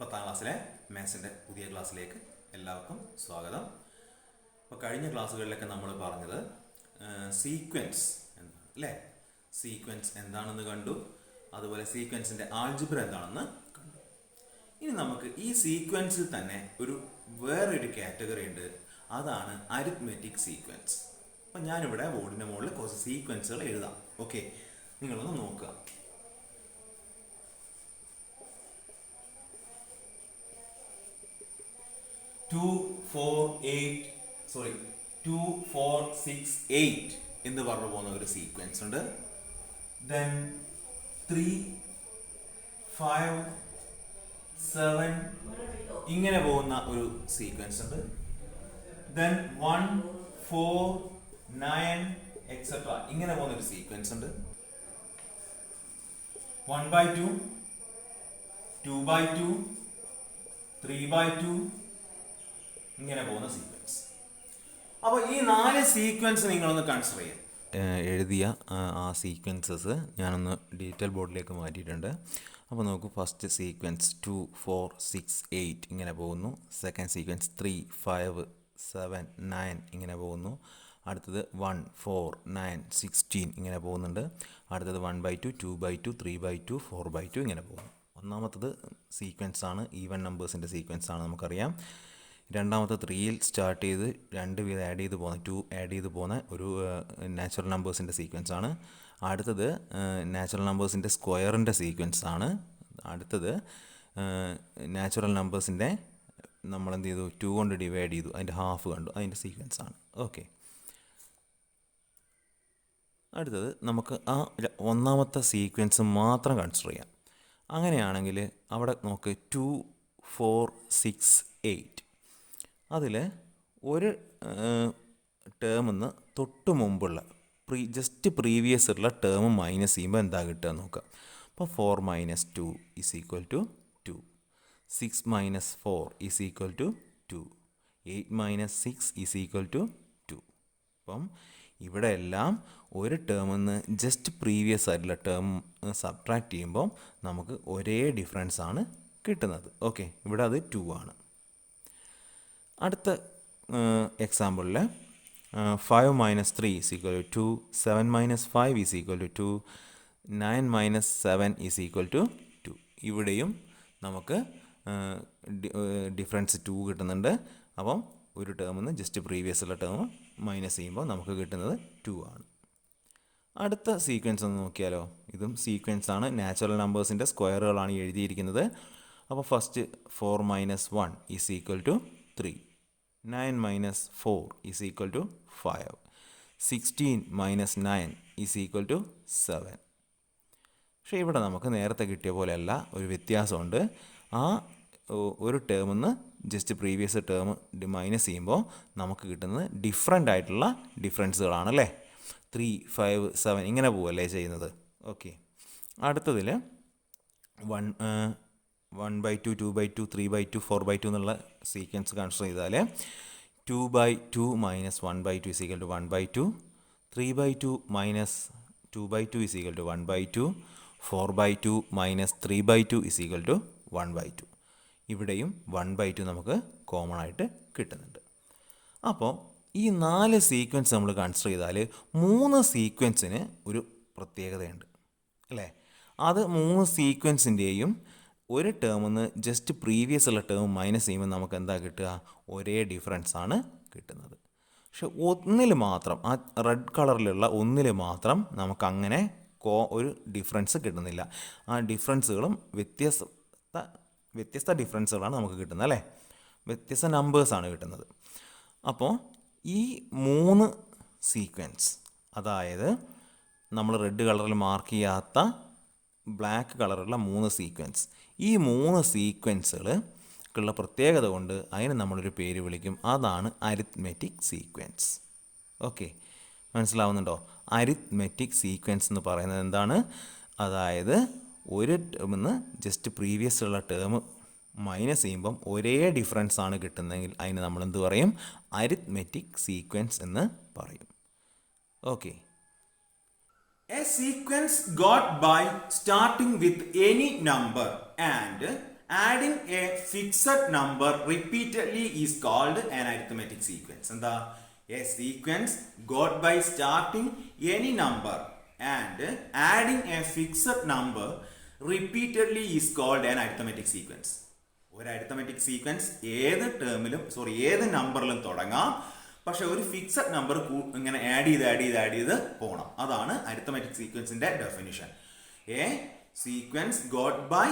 10ാം ക്ലാസ്സിലെ മാത്സിൻ്റെ പുതിയ ക്ലാസ്സിലേക്ക് എല്ലാവർക്കും സ്വാഗതം. അപ്പോൾ കഴിഞ്ഞ ക്ലാസ്സുകളിലൊക്കെ നമ്മൾ പറഞ്ഞത് സീക്വൻസ് എന്താണ് അല്ലേ, സീക്വൻസ് എന്താണെന്ന് കണ്ടു. അതുപോലെ സീക്വൻസിൻ്റെ ആൾജിബ്ര എന്താണെന്ന് കണ്ടു. ഇനി നമുക്ക് ഈ സീക്വൻസിൽ തന്നെ വേറൊരു കാറ്റഗറി ഉണ്ട്, അതാണ് അരിത്മെറ്റിക് സീക്വൻസ്. അപ്പം ഞാനിവിടെ ബോർഡിൻ്റെ മുകളിൽ കുറച്ച് സീക്വൻസുകൾ എഴുതാം. ഓക്കെ, നിങ്ങളൊന്ന് നോക്കുക. 2, 4, 6, 8 എന്ന് പറഞ്ഞു പോകുന്ന ഒരു സീക്വൻസ് ഉണ്ട്. ദെൻ 3, 5, 7 ഇങ്ങനെ പോകുന്ന ഒരു സീക്വൻസ് ഉണ്ട്. ദെൻ 1, 4, 9 എക്സെട്ര ഇങ്ങനെ പോകുന്ന ഒരു സീക്വൻസ് ഉണ്ട്. 1/2, 2/2, 3/2 ഇങ്ങനെ പോകുന്ന സീക്വൻസ്. അപ്പോൾ ഈ 4 സീക്വൻസ് നിങ്ങളൊന്ന് കൺസിഡർ ചെയ്യാം. എഴുതിയ ആ സീക്വൻസസ് ഞാനൊന്ന് ഡീറ്റെയിൽ ബോർഡിലേക്ക് മാറ്റിയിട്ടുണ്ട്. അപ്പോൾ നോക്കൂ, ഫസ്റ്റ് സീക്വൻസ് 2, 4, 6, 8 ഇങ്ങനെ പോകുന്നു. സെക്കൻഡ് സീക്വൻസ് 3, 5, 7, 9 ഇങ്ങനെ പോകുന്നു. അടുത്തത് 1, 4, 9, 16 ഇങ്ങനെ പോകുന്നുണ്ട്. അടുത്തത് 1/2, 2/2, 3/2, 4/2 ഇങ്ങനെ പോകുന്നു. ഒന്നാമത്തത് സീക്വൻസ് ആണ്, ഈവൻ നമ്പേഴ്സിൻ്റെ സീക്വൻസ് ആണ്, നമുക്കറിയാം. രണ്ടാമത്തെ 3യിൽ സ്റ്റാർട്ട് ചെയ്ത് 2 വീതം ആഡ് ചെയ്ത് പോകുന്ന 2 ആഡ് ചെയ്ത് പോകുന്ന ഒരു നാച്ചുറൽ നമ്പേഴ്സിൻ്റെ സീക്വൻസ് ആണ്. അടുത്തത് നാച്ചുറൽ നമ്പേഴ്സിൻ്റെ സ്ക്വയറിൻ്റെ സീക്വൻസ് ആണ്. അടുത്തത് നാച്ചുറൽ നമ്പേഴ്സിൻ്റെ നമ്മളെന്ത് ചെയ്തു, 2 കൊണ്ട് ഡിവൈഡ് ചെയ്തു, അതിൻ്റെ ഹാഫ് കണ്ടു, അതിൻ്റെ സീക്വൻസ് ആണ്. ഓക്കെ, അടുത്തത് നമുക്ക് ആ ഒന്നാമത്തെ സീക്വൻസ് മാത്രം കൺസിഡർ ചെയ്യാം. അങ്ങനെയാണെങ്കിൽ അവിടെ നോക്ക് 2, 4, 6, 8 അതിൽ ഒരു ടേമിന്ന് തൊട്ട് മുമ്പുള്ള ജസ്റ്റ് പ്രീവിയസ് ഉള്ള ടേം മൈനസ് ചെയ്യുമ്പോൾ എന്താ കിട്ടുക നോക്കാം. അപ്പോൾ 4 - 2 = 2, 6 - 4 = 2, 8 - 6 = 2. അപ്പം ഇവിടെ എല്ലാം ഒരു ടേമിൽ നിന്ന് ജസ്റ്റ് പ്രീവിയസ് ആയിട്ടുള്ള ടേം സബ്ട്രാക്ട് ചെയ്യുമ്പോൾ നമുക്ക് ഒരേ ഡിഫറൻസ് ആണ് കിട്ടുന്നത്. ഓക്കെ, ഇവിടെ അത് 2 ആണ്. അടുത്ത എക്സാമ്പിളിൽ 5 - 3 = 2, 7 - 5 = 2, 9 - 7 = 2. ഇവിടെയും നമുക്ക് ഡിഫറൻസ് 2 കിട്ടുന്നുണ്ട്. അപ്പം ഒരു ടേമിൽ നിന്ന് ജസ്റ്റ് പ്രീവിയസ് ഉള്ള ടേം മൈനസ് ചെയ്യുമ്പോൾ നമുക്ക് കിട്ടുന്നത് 2 ആണ്. അടുത്ത സീക്വൻസ് ഒന്ന് നോക്കിയാലോ. ഇതും സീക്വൻസ് ആണ്, നാച്ചുറൽ നമ്പേഴ്സിൻ്റെ സ്ക്വയറുകളാണ് എഴുതിയിരിക്കുന്നത്. അപ്പോൾ ഫസ്റ്റ് 4 - 1 = 3, 9 - 4 = 5, 16 - 9 = 7. പക്ഷേ ഇവിടെ നമുക്ക് നേരത്തെ കിട്ടിയ പോലെയല്ല, ഒരു വ്യത്യാസമുണ്ട്. ആ ഒരു ടേമിൽ നിന്ന് ജസ്റ്റ് പ്രീവിയസ് ടേം മൈനസ് ചെയ്യുമ്പോൾ നമുക്ക് കിട്ടുന്നത് ഡിഫറെൻ്റ് ആയിട്ടുള്ള ഡിഫറൻസുകളാണ് അല്ലേ. 3, 5, 7 ഇങ്ങനെ പോവല്ലേ ചെയ്യുന്നത്. ഓക്കെ, അടുത്തതിൽ 1/2, 2/2, 3/2, 4/2 എന്നുള്ള സീക്വൻസ് കൺസിഡർ ചെയ്താൽ 2/2 - 1/2 = 1/2, 3/2 - 2/2 = 1/2, 4/2 - 3/2 = 1/2. ഇവിടെയും 1/2 നമുക്ക് കോമൺ ആയിട്ട് കിട്ടുന്നുണ്ട്. അപ്പോൾ ഈ 4 സീക്വൻസ് നമ്മൾ കൺസിഡർ ചെയ്താൽ 3 സീക്വൻസിന് ഒരു പ്രത്യേകതയുണ്ട് അല്ലേ. അത് 3 സീക്വൻസിൻ്റെയും ഒരു ടേമിൽ നിന്ന് ജസ്റ്റ് പ്രീവിയസ് ഉള്ള ടേം മൈനസ് ചെയ്യുമ്പോൾ നമുക്ക് എന്താ കിട്ടുക, ഒരേ ഡിഫറൻസ് ആണ് കിട്ടുന്നത്. പക്ഷെ ഒന്നിൽ മാത്രം, ആ റെഡ് കളറിലുള്ള ഒന്നിൽ മാത്രം നമുക്കങ്ങനെ ഒരു ഡിഫറൻസ് കിട്ടുന്നില്ല. ആ ഡിഫറൻസുകളും വ്യത്യസ്ത ഡിഫറൻസുകളാണ് നമുക്ക് കിട്ടുന്നത് അല്ലേ, വ്യത്യസ്ത നമ്പേഴ്സാണ് കിട്ടുന്നത്. അപ്പോൾ ഈ 3 സീക്വൻസ്, അതായത് നമ്മൾ റെഡ് കളറിൽ മാർക്ക് ചെയ്യാത്ത ബ്ലാക്ക് കളറുള്ള 3 സീക്വൻസ്, ഈ 3 സീക്വൻസുകൾക്കുള്ള പ്രത്യേകത കൊണ്ട് അതിന് നമ്മളൊരു പേര് വിളിക്കും, അതാണ് അരിത്മെറ്റിക് സീക്വൻസ്. ഓക്കെ, മനസ്സിലാവുന്നുണ്ടോ? അരിത്മെറ്റിക് സീക്വൻസ് എന്ന് പറയുന്നത് എന്താണ്, അതായത് ഒരു ടേമിൽ നിന്ന് ജസ്റ്റ് പ്രീവിയസ് ഉള്ള ടേം മൈനസ് ചെയ്യുമ്പം ഒരേ ഡിഫറൻസ് ആണ് കിട്ടുന്നതെങ്കിൽ അതിന് നമ്മൾ എന്ത് പറയും, അരിത്മെറ്റിക് സീക്വൻസ് എന്ന് പറയും. Okay, A sequence got by starting with any number and Adding a fixed number repeatedly is called an arithmetic sequence. എന്താ? A sequence got by starting any number and adding a fixed number repeatedly is called an arithmetic sequence. ഒരു arithmetic sequence ഏത് നമ്പറിലും തുടങ്ങാം, പക്ഷെ ഒരു fixed number ഇങ്ങനെ add ചെയ്ത് പോകണം. അതാണ് അരിത്തമെറ്റിക് സീക്വൻസിന്റെ definition. A sequence got by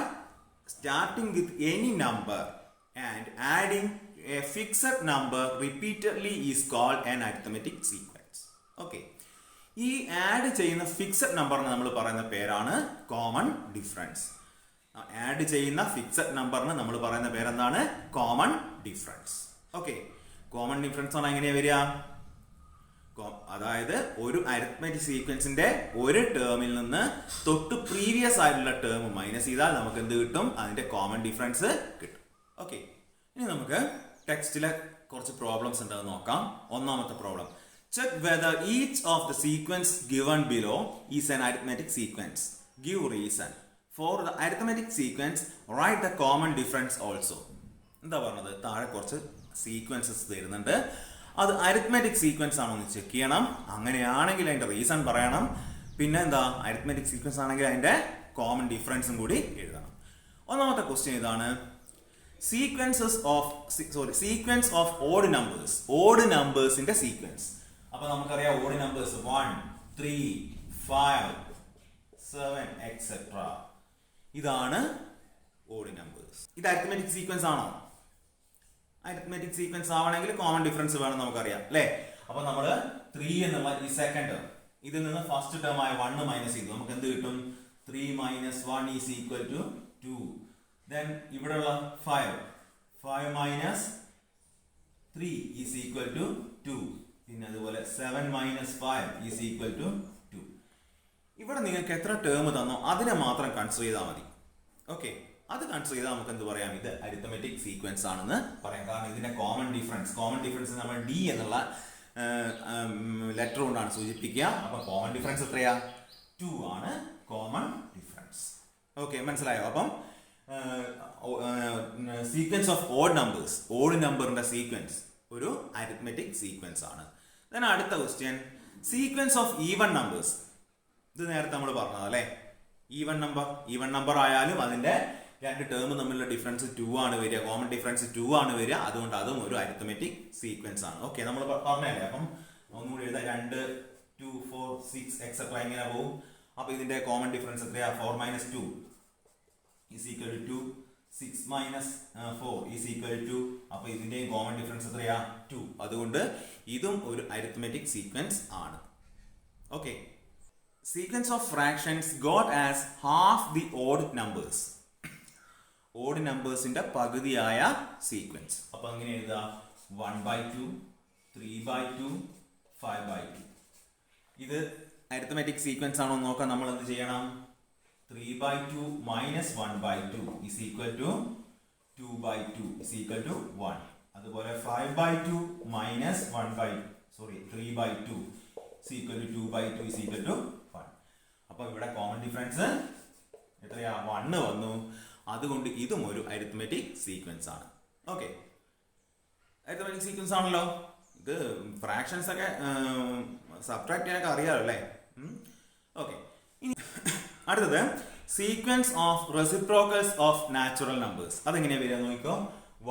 starting with any number and adding a fixed number repeatedly is called an arithmetic sequence. Okay. ഈ ആഡ് ചെയ്യുന്ന ഫിക്സഡ് നമ്പറിന് നമ്മൾ പറയുന്ന പേരാണ് കോമൺ ഡിഫറൻസ്. ആഡ് ചെയ്യുന്ന ഫിക്സഡ് നമ്പറിന് നമ്മൾ പറയുന്ന പേരെന്താണ്? Common difference. Okay. Common difference ആണ് എങ്ങനെയാ വരിക? അതായത് ഒരു അരിത്മെറ്റിക് സീക്വൻസിന്റെ ഒരു ടേമിൽ നിന്ന് തൊട്ട് പ്രീവിയസ് ആയിട്ടുള്ള ടേം മൈനസ് ചെയ്താൽ നമുക്ക് എന്ത് കിട്ടും? അതിന്റെ കോമൺ ഡിഫറൻസ് കിട്ടും. ഓക്കെ. ഇനി നമുക്ക് ടെക്സ്റ്റിലെ കുറച്ച് പ്രോബ്ലംസ് ഉണ്ടെന്ന് നോക്കാം. ഒന്നാമത്തെ problem, check whether each of the sequence given below is an arithmetic sequence. Give reason. For the arithmetic sequence, write the common difference also. എന്താ പറഞ്ഞത്? താഴെ കുറച്ച് സീക്വൻസസ് തരുന്നുണ്ട്. അത് അരിത്മെറ്റിക് സീക്വൻസ് ആണോ എന്ന് ചെക്ക് ചെയ്യണം. അങ്ങനെയാണെങ്കിൽ അതിന്റെ റീസൺ പറയണം. പിന്നെ എന്താ? അരിത്മെറ്റിക് സീക്വൻസ് ആണെങ്കിൽ അതിന്റെ കോമൺ ഡിഫറൻസും കൂടി എഴുതണം. ഒന്നാമത്തെ ക്വസ്റ്റ്യൻ ഇതാണ്, sequence of odd numbers. Odd നമ്പേഴ്സിന്റെ സീക്വൻസ്. അപ്പൊ നമുക്കറിയാം ഓഡ് നമ്പേഴ്സ് 1, 3, 5, 7 എക്സെട്ര. ഇതാണ് ഓഡ് നമ്പേഴ്സ്. ഇത് അരിത്മെറ്റിക് സീക്വൻസ് ആണോ? അരിത്മെറ്റിക് സീക്വൻസ് ആവണമെങ്കിൽ കോമൺ ഡിഫറൻസ് വേണം നമുക്കറിയാം, അല്ലേ? അപ്പൊ നമ്മൾ 3 എന്നുള്ള ഈ സെക്കൻഡ് ടേം ഇതിൽ നിന്ന് ഫസ്റ്റ് ടേം ആയ 1 മൈനസ് ചെയ്തു. നമുക്ക് എന്ത് കിട്ടും? 3 minus 1 is equal to 2. Then ഇവിടെയുള്ള 5 മൈനസ് 3 ഈസ് ഈക്വൽ ടു 2. പിന്നെ അതുപോലെ 7 മൈനസ് 5 ഈസ് ഈക്വൽ ടു 2. ഇവിടെ നിങ്ങൾക്ക് എത്ര ടേം തന്നോ അതിനെ മാത്രം കൺസിഡർ ചെയ്താൽ മതി. ഓക്കെ. അത് കൺസിഡർ ചെയ്താൽ നമുക്ക് എന്ത് പറയാം? ഇത് അരിത്തമെറ്റിക് സീക്വൻസ് ആണെന്ന് പറയാം. കാരണം ഇതിന്റെ കോമൺ ഡിഫറൻസ് നമ്മൾ ഡി എന്നുള്ള ലെറ്റർ കൊണ്ടാണ് സൂചിപ്പിക്കുക. അപ്പൊ കോമൺ ഡിഫറൻസ് എത്രയാ? 2 ആണ് കോമൺ ഡിഫറൻസ്. ഓക്കെ, മനസ്സിലായോ? അപ്പം sequence of odd numbers, odd നമ്പറിന്റെ സീക്വൻസ് ഒരു അരിത്മെറ്റിക് സീക്വൻസ് ആണ്. then അടുത്ത question, sequence of even numbers. ഇത് നേരത്തെ നമ്മൾ പറഞ്ഞത് അല്ലേ? ഈവൻ നമ്പർ ആയാലും അതിന്റെ രണ്ട് ടേം തമ്മിലുള്ള ഡിഫറൻസ് 2 ആണ് വരിക, കോമൺ ഡിഫറൻസ് 2 ആണ് വരിക. അതുകൊണ്ട് അതും ഒരു അരിത്മെറ്റിക് സീക്വൻസ് ആണ്. ഓക്കെ, നമ്മൾ പറഞ്ഞല്ലേ? അപ്പം ഒന്നുകൂടി എഴുതാം. 2, 2, 4, 6 എക്സെട്ര ഇങ്ങനെ പോകും. അപ്പൊ ഇതിന്റെ കോമൺ ഡിഫറൻസ് എത്രയാ? 4 minus 2 is equal to 6 minus 4 is equal to, അപ്പൊ ഇതിന്റെയും കോമൺ ഡിഫറൻസ് എത്രയാ? 2. അതുകൊണ്ട് ഇതും ഒരു അരിത്മെറ്റിക് സീക്വൻസ് ആണ്. Okay. Sequence of fractions got as half the odd numbers. Odd നമ്പേഴ്സിന്റെ പകുതിയായ സീക്വൻസ്. അപ്പൊ അങ്ങനെ എഴുതുക, 1/2, 3/2, 5/2. ഇത് അരിത്മെറ്റിക് സീക്വൻസ് ആണോ നോക്കാൻ നമ്മൾ എന്ത് ചെയ്യണം? 3/2 minus 1/2 is equal to 2/2 is equal to 1. അതുപോലെ 5/2 minus 3/2 is equal to 2/2 is equal to 1. അപ്പൊ ഇവിടെ കോമൺ ഡിഫറൻസ് എത്രയാ? 1 വന്നു. അതുകൊണ്ട് ഇതും ഒരു അരിത്മെറ്റിക് സീക്വൻസ് ആണ്. ഓക്കെ, അരിത്മെറ്റിക് സീക്വൻസ് ആണല്ലോ. ഇത് ഫ്രാക്ഷൻസ് ഒക്കെ സബ്ട്രാക്ട് ചെയ്യാനൊക്കെ അറിയാമല്ലോ അല്ലേ? ഓക്കെ. ഇനി അടുത്തത്, sequence of reciprocals of natural numbers. അതെങ്ങനെയാ വരിക നോക്കിക്കോ.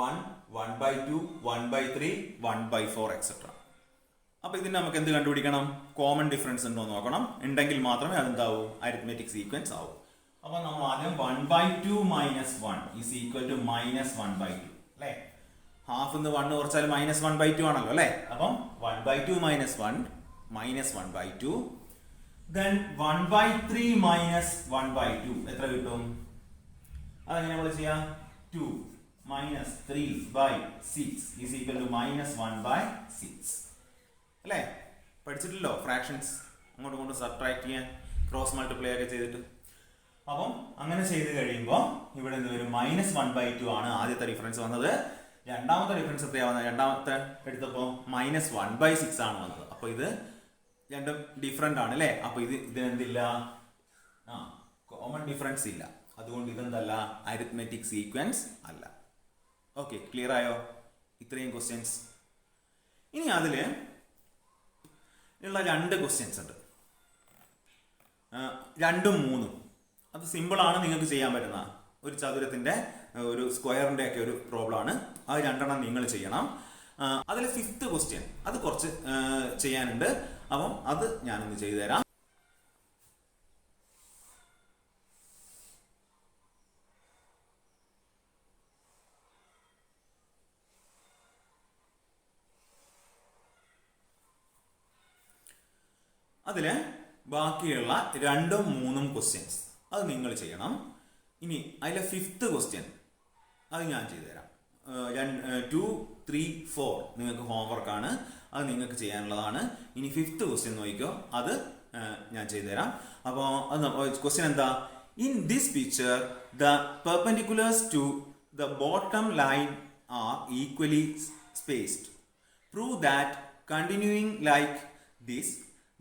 1, 1/2, 1/3, 1/4 എക്സെട്ര. അപ്പൊ ഇതിന് നമുക്ക് എന്ത് കണ്ടുപിടിക്കണം? കോമൺ ഡിഫറൻസ് ഉണ്ടോ നോക്കണം. ഉണ്ടെങ്കിൽ മാത്രമേ അതെന്താവൂ? അരിത്മെറ്റിക് സീക്വൻസ് ആവൂ. അപ്പൊ നമ്മൾ ആദ്യം 1/2 minus 1 is equal to minus 1/2 അല്ലേ? ഹാഫ് നിന്ന് 1 കുറച്ചാൽ മൈനസ് 1/2 ആണല്ലോ അല്ലേ? അപ്പം 1/2 മൈനസ് 1 മൈനസ് 1/2. then 1/3 മൈനസ് 1/2 എത്ര കിട്ടും? അതെങ്ങനെ നമ്മൾ ചെയ്യാം? 2 minus 3/6 is equal to minus 1/6 അല്ലേ? പഠിച്ചിട്ടില്ലോ ഫ്രാക്ഷൻസ് അങ്ങോട്ടും ഇങ്ങോട്ടും സബ്ട്രാക്ട് ചെയ്യാൻ, ക്രോസ് മൾട്ടിപ്ലൈ ഒക്കെ ചെയ്തിട്ട്. അപ്പം അങ്ങനെ ചെയ്ത് കഴിയുമ്പോൾ ഇവിടെ എന്ത് വരും? മൈനസ് 1/2 ആണ് ആദ്യത്തെ ഡിഫറൻസ് വന്നത്. രണ്ടാമത്തെ ഡിഫറൻസ് എത്രയാ വന്നത്? രണ്ടാമത്തെ എടുത്തപ്പോൾ മൈനസ് 1/6 ആണ് വന്നത്. അപ്പൊ ഇത് രണ്ടും ഡിഫറെന്റ് ആണ് അല്ലേ? അപ്പൊ ഇതിനെന്തില്ല? കോമൺ ഡിഫറൻസ് ഇല്ല. അതുകൊണ്ട് ഇതെന്തല്ല, അരിത്മെറ്റിക് സീക്വൻസ് അല്ല. ഓക്കെ, ക്ലിയർ ആയോ? ഇത്രയും ക്വസ്റ്റ്യൻസ്. ഇനി അതിൽ ഉള്ള 2 ക്വസ്റ്റ്യൻസ് ഉണ്ട്, 2ഉം 3ഉം. അത് സിമ്പിളാണ്, നിങ്ങൾക്ക് ചെയ്യാൻ പറ്റുന്ന ഒരു ചതുരത്തിൻ്റെ ഒരു സ്ക്വയറിൻ്റെ ഒക്കെ ഒരു പ്രോബ്ലം ആണ്. അത് 2 നിങ്ങൾ ചെയ്യണം. അതിൽ 5th ക്വസ്റ്റ്യൻ അത് കുറച്ച് ചെയ്യാനുണ്ട്. അപ്പം അത് ഞാനൊന്ന് ചെയ്തു തരാം. അതിൽ ബാക്കിയുള്ള 2ഉം 3ഉം ക്വസ്റ്റ്യൻസ് അത് നിങ്ങൾ ചെയ്യണം. ഇനി അതിലെ 5th ക്വസ്റ്റ്യൻ അത് ഞാൻ ചെയ്തു തരാം. 2, 3, 4 നിങ്ങൾക്ക് ഹോംവർക്കാണ്, അത് നിങ്ങൾക്ക് ചെയ്യാനുള്ളതാണ്. ഇനി 5th ക്വസ്റ്റ്യൻ നോക്കിക്കോ, അത് ഞാൻ ചെയ്തു തരാം. അപ്പോൾ അത് ക്വസ്റ്റ്യൻ എന്താ? In this picture the perpendiculars to the bottom line are equally spaced. Prove that continuing like this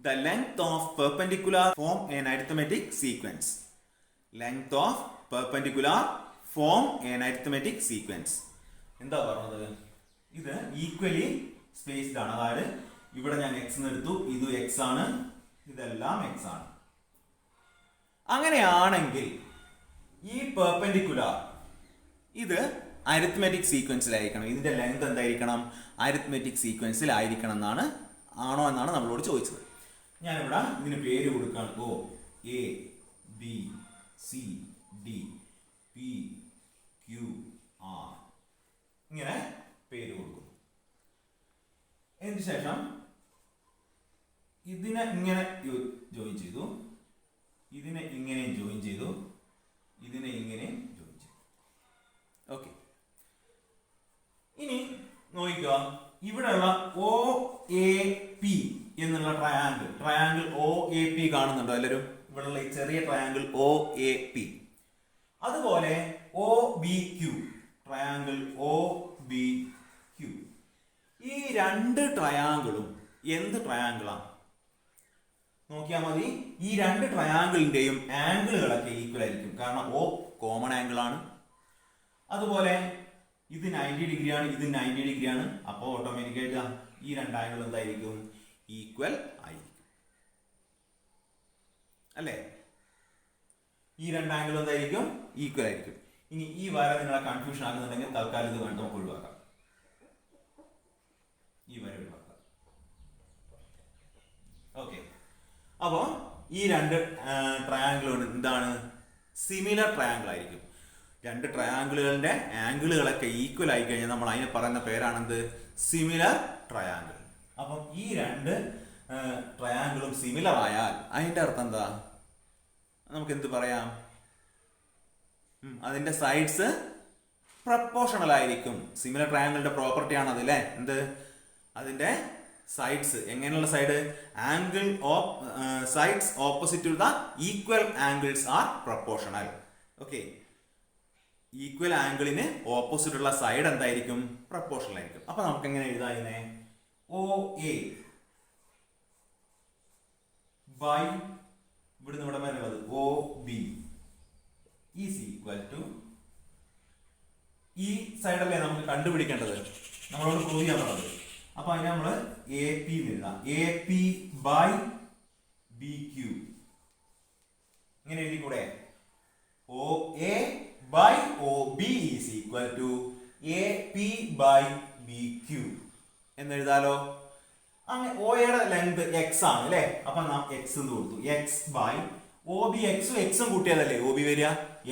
the length of perpendicular form an arithmetic sequence. Length of perpendicular form an arithmetic sequence. എന്താ പറഞ്ഞത്? ഇത് equally spaced ആണ്. അതായത് ഇവിടെ ഞാൻ x എടുത്തു, ഇത് x ആണ്, ഇതെല്ലാം x ആണ്. അങ്ങനെയാണെങ്കിൽ ഈ പെർപെൻഡിക്കുലർ ഇത് അരിത്മെറ്റിക് സീക്വൻസിലായിരിക്കണം. ഇതിന്റെ ലെങ്ത് എന്തായിരിക്കണം? അരിത്മെറ്റിക് സീക്വൻസിലായിരിക്കണം എന്നാണ്, ആണോ എന്നാണ് നമ്മളോട് ചോദിച്ചത്. ഞാനിവിടെ ഇതിന് പേര് കൊടുക്കുകയാണ്. O, A, B, C, D, P, Q, R ഇങ്ങനെ പേര് കൊടുക്കും. അതിന് ശേഷം ഇതിനെ ഇങ്ങനെ ജോയിൻ ചെയ്തു, ഇതിനെ ഇങ്ങനെ ജോയിൻ ചെയ്തു, ഇതിനെ ഇങ്ങനെ ജോയിൻ ചെയ്തു. ഓക്കെ, ഇനി നോക്കുക, ഇവിടെയുള്ള OAP എന്നുള്ള ട്രയാങ്കിൾ OAP കാണുന്നുണ്ടോ എല്ലാവരും? ഇവിടെയുള്ള ഈ ചെറിയ ട്രയാങ്കിൾ OAP. അതുപോലെ OBQ, ട്രയാങ്കിൾ OBQ. ഈ 2 ട്രയാങ്കിളും എന്ത് ട്രയാങ്കിളാണ് നോക്കിയാൽ മതി. ഈ 2 ട്രയാങ്കിളിന്റെയും ആംഗിളുകളൊക്കെ ഈക്വൽ ആയിരിക്കും. കാരണം O കോമൺ ആംഗിൾ ആണ്. അതുപോലെ ഇത് 90 ഡിഗ്രിയാണ്, ഇത് 90 ഡിഗ്രിയാണ്. അപ്പോൾ ഓട്ടോമാറ്റിക്കായിട്ട് ഈ 2 ആംഗിൾ എന്തായിരിക്കും? ഈക്വൽ ആയിരിക്കും, അല്ലേ? ഈ 2 ആംഗിൾ എന്തായിരിക്കും? ഈക്വൽ ആയിരിക്കും. ഇനി ഈ വര നിങ്ങളെ കൺഫ്യൂഷൻ ആകുന്നുണ്ടെങ്കിൽ തൽക്കാലം ഇത് വേണ്ട, നമുക്ക് ഒഴിവാക്കാം. ഈ വര ഒഴിവാക്കാം. ഓക്കെ, അപ്പോൾ ഈ 2 ട്രയാങ്കിളുകൾ എന്താണ്? സിമിലർ ട്രയാങ്കിൾ ആയിരിക്കും. 2 ട്രയാങ്കിളുകളുടെ ആംഗിളുകളൊക്കെ ഈക്വൽ ആയി കഴിഞ്ഞാൽ നമ്മൾ അതിനെ പറയുന്ന പേരാണെന്ത്? Similar triangle. അപ്പം ഈ 2 ട്രയാങ്കിളും സിമിലർ ആയാൽ അതിന്റെ അർത്ഥം എന്താ? നമുക്ക് എന്ത് പറയാം? അതിന്റെ സൈഡ്സ് പ്രപ്പോർഷണൽ ആയിരിക്കും. സിമിലർ ട്രയാങ്കിളിന്റെ പ്രോപ്പർട്ടി ആണ് അത്, അല്ലേ? എന്ത്? അതിന്റെ സൈഡ്സ് എങ്ങനെയുള്ള side? Angle of sides opposite to the equal angles are proportional. Okay, equal ആംഗിളിന് ഓപ്പോസിറ്റ് ഉള്ള സൈഡ് എന്തായിരിക്കും? പ്രപ്പോർഷണൽ ആയിരിക്കും. അപ്പൊ നമുക്ക് എങ്ങനെ എഴുതാം ഇതിനെ? OA ബൈ ഇവിടുന്ന് ഇവിടെ വരെയുള്ളത് OB ഈസ് ഈക്വൽ ടു, ഈ സൈഡല്ലേ നമുക്ക് കണ്ടുപിടിക്കേണ്ടത്, നമ്മളോട് പ്രൂവ് ചെയ്യാൻ പറഞ്ഞത്. അപ്പൊ അതിനെ നമ്മൾ AP എഴുതാം. AP ബൈ BQ ഇങ്ങനെ എഴുതിക്കൂടെ? OA by OB is equal to AP by BQ എന്ന് എഴുതാലോ. അങ്ങനെ OAയുടെ ലെങ്ത് x ആണ്, അല്ലേ? അപ്പൊ നാം x എന്ന് കൊടുത്തു. x by OB, x ഉം കൂട്ടിയതല്ലേ OB വരിക?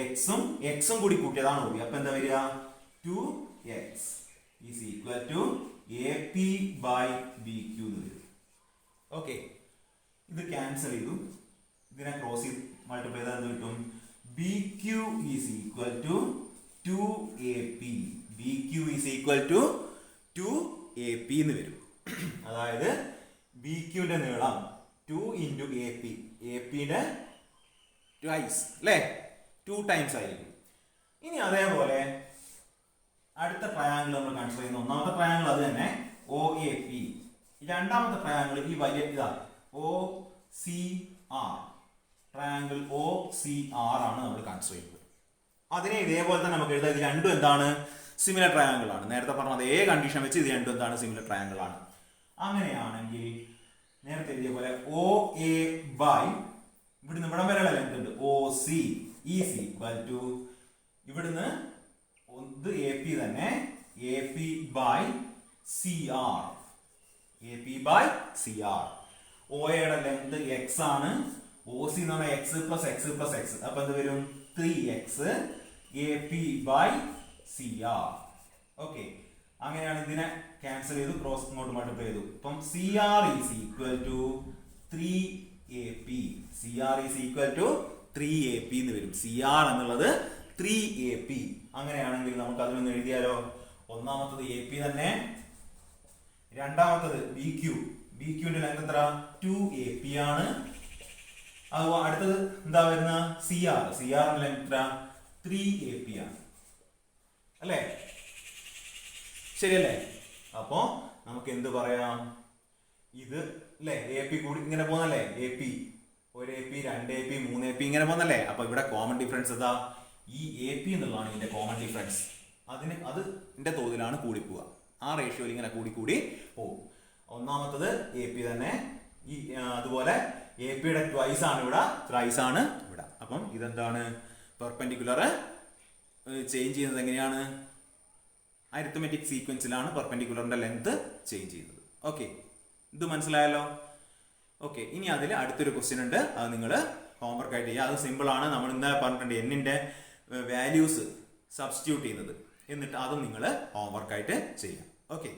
x ഉം കൂടി കൂട്ടിയതാണ് OB. അപ്പൊ എന്താ വരിക? 2x is equal to AP by BQ എന്ന് വരും. ഓക്കെ, ഇത് ക്യാൻസൽ ചെയ്തു, ഇതിനെ ക്രോസ് ചെയ്ത് മൾട്ടിപ്ലൈ ചെയ്താൽ എന്ത് കിട്ടും? BQ is equal to 2AP. BQ is equal to 2AP എന്ന് വരും. അതായത് BQന്റെ നീളം 2 into AP, APയുടെ ട്വൈസ്, അല്ലേ? 2 ടൈംസ് ആയിരിക്കും. ഇനി അതേപോലെ അടുത്ത ട്രയാങ്കിൾ നമ്മൾ കൺസിഡർ ചെയ്യുന്ന ഒന്നാമത്തെ ട്രയാങ്കിൾ അത് തന്നെ OAP. രണ്ടാമത്തെ ട്രയാങ്കിൾ ഈ വലിയ ഇതാ OCR. ട്രയാങ്കിൾ OCR ആണ് നമ്മൾ കൺസിഡർ ചെയ്യുന്നത്. അതിനെ ഇതേപോലെ തന്നെ നമുക്ക് എഴുതാം. ഇത് രണ്ടും എന്താണ്? സിമിലർ ട്രയാങ്കിൾ ആണ്. നേരത്തെ പറഞ്ഞ അതേ കണ്ടീഷൻ വെച്ച് ഇത് രണ്ടും എന്താണ്? സിമിലർ ട്രയാങ്കിൾ ആണ്. അങ്ങനെയാണെങ്കിൽ നേരത്തെ എഴുതിയ പോലെ ഒ എ ബൈ ഇവിടുന്ന് ഇവിടം വരെയുള്ള ലെങ്ത് ഉണ്ട് O C is equal to ഇവിടുന്ന് ഇത് എ പി തന്നെ A P by C R. A P by C R. O എയുടെ ലെങ്ത് എക്സ് ആണ്. ഒ സി എന്ന് പറഞ്ഞാൽ X plus X plus X. അപ്പൊ എന്ത് വരും? 3x A P by C R. Okay, അങ്ങനെയാണ് ഇതിനെ ക്യാൻസൽ ചെയ്തു, ക്രോസ് ഇങ്ങോട്ട് മൾട്ടിപ്ലൈ ചെയ്തു. അപ്പം C R is equal to 3AP. C R is equal to 3AP എന്ന് വരും. സി ആർ എന്നുള്ളത് 3AP. അങ്ങനെയാണെങ്കിൽ നമുക്ക് അതിനൊന്ന് എഴുതിയാലോ? ഒന്നാമത്തത് എ പി തന്നെ, രണ്ടാമത്തത് ബി ക്യു. ബി ക്യൂന്റെ ലെങ്ത് എത്ര? 2AP ആണ്. അതുപോലെ അടുത്തത് എന്താ വരുന്ന? C R. സി ആറിന്റെ ലെങ്ത് എത്ര? 3AP ആണ്. അല്ലേ? ശരിയല്ലേ? അപ്പോ നമുക്ക് എന്ത് പറയാം? ഇത് അല്ലേ എ പി കൂടി ഇങ്ങനെ പോകുന്നല്ലേ? എ പി, ഒരു എ പി, 2AP, 3AP ഇങ്ങനെ പോകുന്നല്ലേ? അപ്പൊ ഇവിടെ കോമൺ ഡിഫറൻസ് എന്താ? ഈ എ പി എന്നുള്ളതാണ് ഇതിന്റെ കോമൺ ഡിഫറൻസ്. അതിന്റെ തോതിലാണ് കൂടി പോവുക. ആ റേഷ്യോയിൽ ഇങ്ങനെ കൂടി കൂടി പോകും. ഒന്നാമത്തത് എ പി തന്നെ. ഈ അതുപോലെ എ പിയുടെ ട്വൈസ് ആണ് ഇവിടെ, ത്രൈസ് ആണ് ഇവിടെ. അപ്പം ഇതെന്താണ്? പെർപെൻഡിക്കുലർ ചേഞ്ച് ചെയ്യുന്നത് എങ്ങനെയാണ്? അരിത്തമെറ്റിക് സീക്വൻസിലാണ് പെർപെൻഡിക്കുലറിന്റെ ലെങ്ത് ചേഞ്ച് ചെയ്യുന്നത്. ഓക്കെ, ഇത് മനസ്സിലായല്ലോ? ഓക്കെ, ഇനി അതിൽ അടുത്തൊരു ക്വസ്റ്റ്യൻ ഉണ്ട്. അത് നിങ്ങൾ ഹോംവർക്ക് ആയിട്ട് ചെയ്യുക. അത് സിമ്പിൾ ആണ്. നമ്മൾ ഇന്നലെ പറഞ്ഞിട്ടുണ്ട് എന്നിന്റെ വാല്യൂസ് സബ്സ്റ്റിറ്റ്യൂട്ട് ചെയ്യുന്നത്. എന്നിട്ട് അതും നിങ്ങൾ ഹോംവർക്ക് ആയിട്ട് ചെയ്യാം. ഓക്കെ.